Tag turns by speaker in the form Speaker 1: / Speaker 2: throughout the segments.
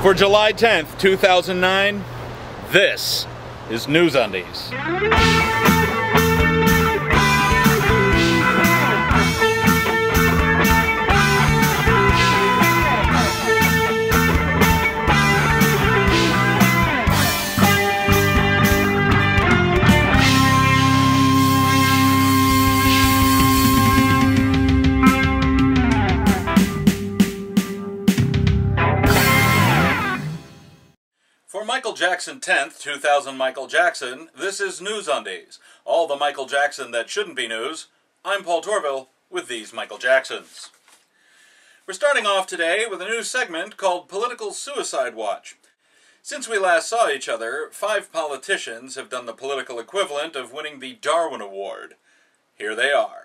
Speaker 1: For July 10th, 2009, this is News Undies. For Michael Jackson 10th, 2000 Michael Jackson, this is News Undies. All the Michael Jackson that shouldn't be news. I'm Paul Torville with these Michael Jacksons. We're starting off today with a new segment called Political Suicide Watch. Since we last saw each other, 5 politicians have done the political equivalent of winning the Darwin Award. Here they are.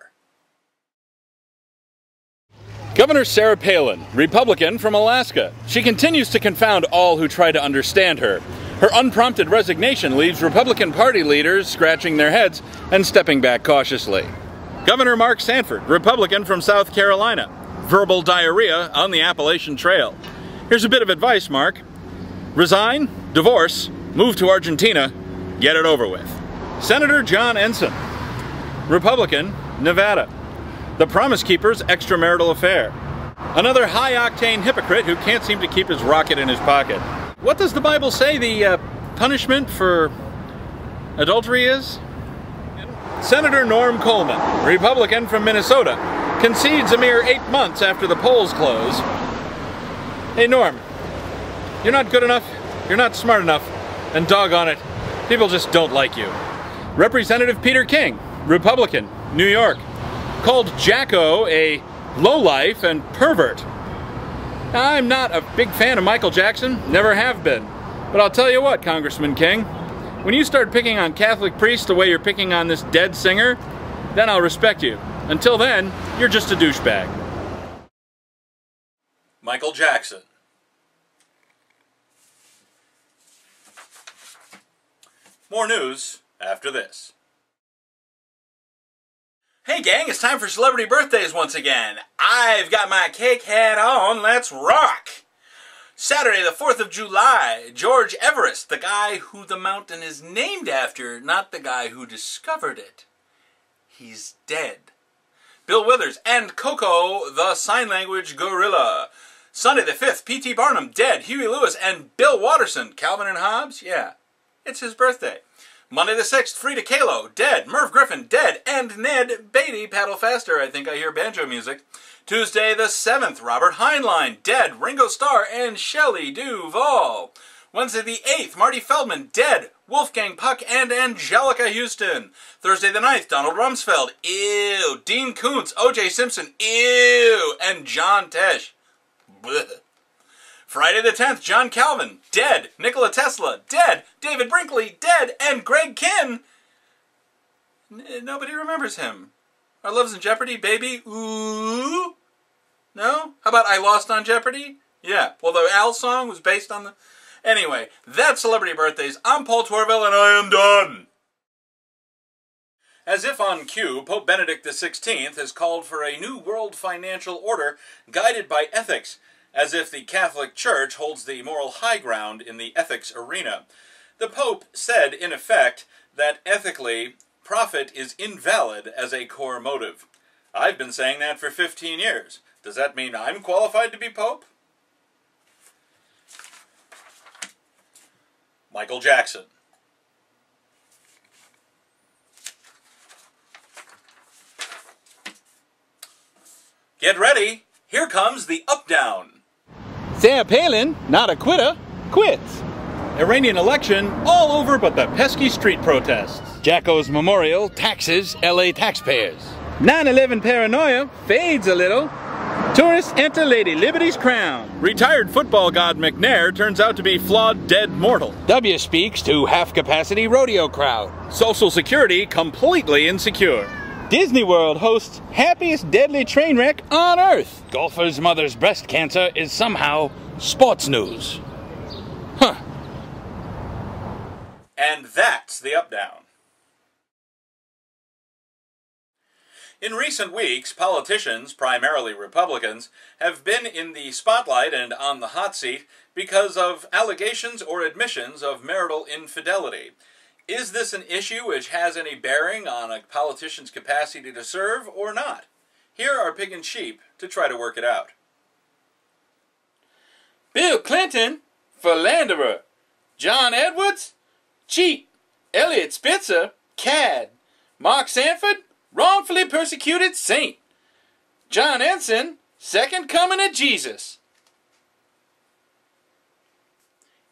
Speaker 1: Governor Sarah Palin, Republican from Alaska. She continues to confound all who try to understand her. Her unprompted resignation leaves Republican Party leaders scratching their heads and stepping back cautiously. Governor Mark Sanford, Republican from South Carolina. Verbal diarrhea on the Appalachian Trail. Here's a bit of advice, Mark. Resign, divorce, move to Argentina, get it over with. Senator John Ensign, Republican, Nevada. The Promise Keeper's extramarital affair. Another high-octane hypocrite who can't seem to keep his rocket in his pocket. What does the Bible say the punishment for adultery is? Senator Norm Coleman, Republican from Minnesota, concedes a mere 8 months after the polls close. Hey Norm, you're not good enough, you're not smart enough, and doggone it, people just don't like you. Representative Peter King, Republican, New York, called Jacko a lowlife and pervert. Now, I'm not a big fan of Michael Jackson, never have been. But I'll tell you what, Congressman King, when you start picking on Catholic priests the way you're picking on this dead singer, then I'll respect you. Until then, you're just a douchebag. Michael Jackson. More news after this. Hey gang, it's time for celebrity birthdays once again. I've got my cake hat on, let's rock! Saturday the 4th of July, George Everest, the guy who the mountain is named after, not the guy who discovered it. He's dead. Bill Withers and Coco, the sign language gorilla. Sunday the 5th, P.T. Barnum, dead. Huey Lewis and Bill Watterson, Calvin and Hobbes, yeah, it's his birthday. Monday the 6th, Frida Kahlo, dead. Merv Griffin, dead. And Ned Beatty, paddle faster. I think I hear banjo music. Tuesday the 7th, Robert Heinlein, dead. Ringo Starr and Shelley Duvall. Wednesday the 8th, Marty Feldman, dead. Wolfgang Puck and Angelica Houston. Thursday the 9th, Donald Rumsfeld, ew. Dean Koontz, O.J. Simpson, ew. And John Tesh, bleh. Friday the 10th, John Calvin, dead. Nikola Tesla, dead. David Brinkley, dead. And Greg Kinn, nobody remembers him. Our Love's in Jeopardy, baby, ooh. No? How about I Lost on Jeopardy? Yeah, well the Al song was based on the... Anyway, that's celebrity birthdays. I'm Paul Torville and I am done. As if on cue, Pope Benedict XVI has called for a new world financial order guided by ethics, as if the Catholic Church holds the moral high ground in the ethics arena. The Pope said, in effect, that ethically, profit is invalid as a core motive. I've been saying that for 15 years. Does that mean I'm qualified to be Pope? Michael Jackson. Get ready, here comes the up-down.
Speaker 2: Sarah Palin, not a quitter, quits.
Speaker 1: Iranian election all over but the pesky street protests.
Speaker 2: Jacko's memorial taxes LA taxpayers. 9/11 paranoia fades a little. Tourists enter Lady Liberty's crown.
Speaker 1: Retired football god McNair turns out to be flawed dead mortal.
Speaker 2: W speaks to half-capacity rodeo crowd.
Speaker 1: Social Security completely insecure.
Speaker 2: Disney World hosts happiest deadly train wreck on Earth. Golfer's mother's breast cancer is somehow sports news. Huh.
Speaker 1: And that's the up-down. In recent weeks, politicians, primarily Republicans, have been in the spotlight and on the hot seat because of allegations or admissions of marital infidelity. Is this an issue which has any bearing on a politician's capacity to serve or not? Here are Pig and Sheep to try to work it out.
Speaker 2: Bill Clinton, philanderer. John Edwards, cheat. Elliot Spitzer, cad. Mark Sanford, wrongfully persecuted saint. John Ensign, second coming of Jesus.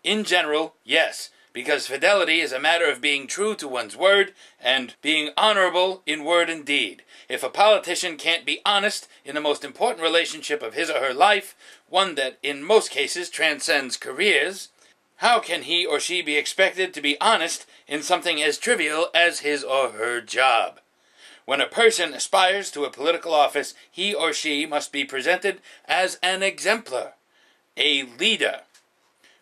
Speaker 2: In general, yes, because fidelity is a matter of being true to one's word and being honorable in word and deed. If a politician can't be honest in the most important relationship of his or her life, one that in most cases transcends careers, how can he or she be expected to be honest in something as trivial as his or her job? When a person aspires to a political office, he or she must be presented as an exemplar, a leader.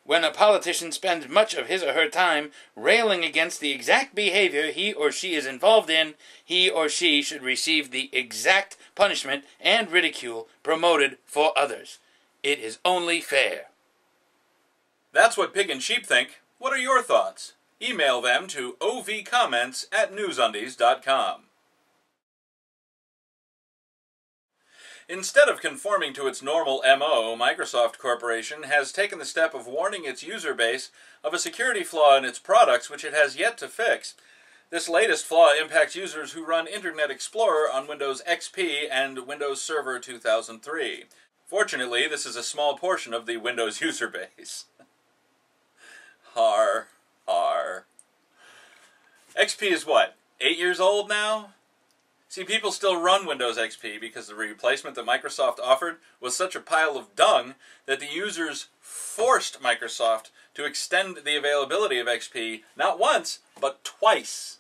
Speaker 2: When a politician spends much of his or her time railing against the exact behavior he or she is involved in, he or she should receive the exact punishment and ridicule promoted for others. It is only fair.
Speaker 1: That's what Pig and Sheep think. What are your thoughts? Email them to ovcomments@newsundies.com. Instead of conforming to its normal MO, Microsoft Corporation has taken the step of warning its user base of a security flaw in its products which it has yet to fix. This latest flaw impacts users who run Internet Explorer on Windows XP and Windows Server 2003. Fortunately, this is a small portion of the Windows user base. Har. XP is what, 8 years old now? See, people still run Windows XP because the replacement that Microsoft offered was such a pile of dung that the users forced Microsoft to extend the availability of XP not once, but twice.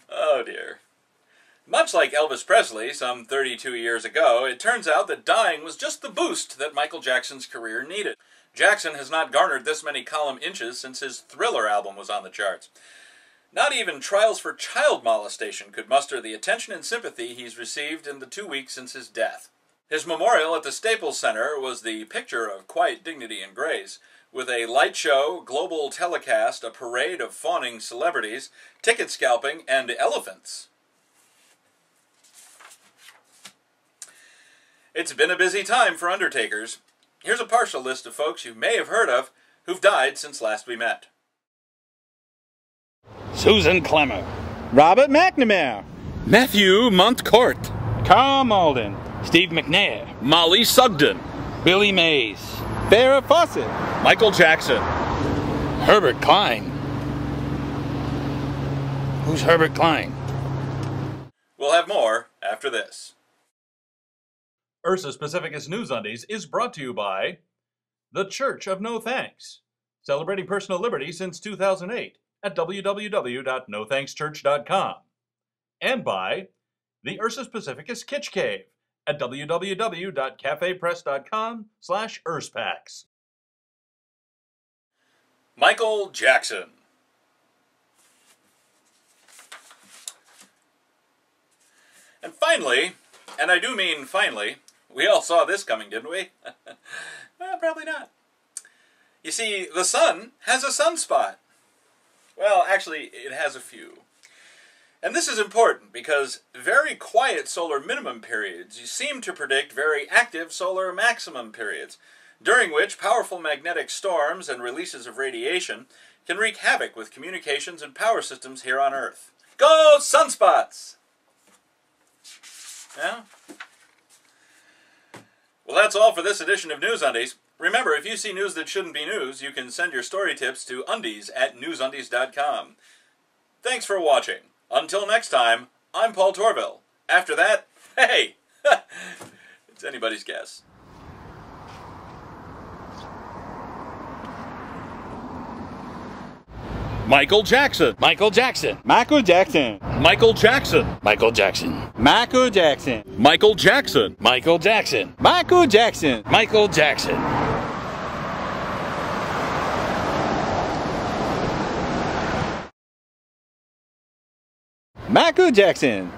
Speaker 1: Oh dear. Much like Elvis Presley some 32 years ago, it turns out that dying was just the boost that Michael Jackson's career needed. Jackson has not garnered this many column inches since his Thriller album was on the charts. Not even Trials for Child Molestation could muster the attention and sympathy he's received in the 2 weeks since his death. His memorial at the Staples Center was the picture of quiet dignity and grace, with a light show, global telecast, a parade of fawning celebrities, ticket scalping, and elephants. It's been a busy time for undertakers. Here's a partial list of folks you may have heard of who've died since last we met.
Speaker 2: Susan Clemmer,
Speaker 3: Robert McNamara,
Speaker 1: Matthew Montcourt,
Speaker 2: Carl Malden, Steve McNair,
Speaker 1: Molly Sugden,
Speaker 2: Billy Mays,
Speaker 3: Farrah Fawcett,
Speaker 1: Michael Jackson,
Speaker 2: Herbert Klein. Who's Herbert Klein?
Speaker 1: We'll have more after this.
Speaker 4: Ursus Pacificus News Undies is brought to you by the Church of No Thanks, celebrating personal liberty since 2008 at www.nothankschurch.com, and by the Ursus Pacificus Kitsch Cave at www.cafepress.com/urspacks.
Speaker 1: Michael Jackson. And finally, and I do mean finally, we all saw this coming, didn't we? Well, probably not. You see, the sun has a sunspot. Well, actually, it has a few. And this is important because very quiet solar minimum periods seem to predict very active solar maximum periods, during which powerful magnetic storms and releases of radiation can wreak havoc with communications and power systems here on Earth. Go sunspots! Yeah? Well, that's all for this edition of News Undies. Remember, if you see news that shouldn't be news, you can send your story tips to undies@newsundies.com. Thanks for watching. Until next time, I'm Paul Torville. After that, hey, it's anybody's guess. Michael Jackson.
Speaker 2: Michael Jackson.
Speaker 3: Michael Jackson,
Speaker 1: Michael Jackson.
Speaker 2: Michael Jackson.
Speaker 3: Michael Jackson,
Speaker 1: Michael Jackson.
Speaker 2: Michael Jackson.
Speaker 3: Michael Jackson.
Speaker 2: Michael Jackson.
Speaker 3: Michael Jackson.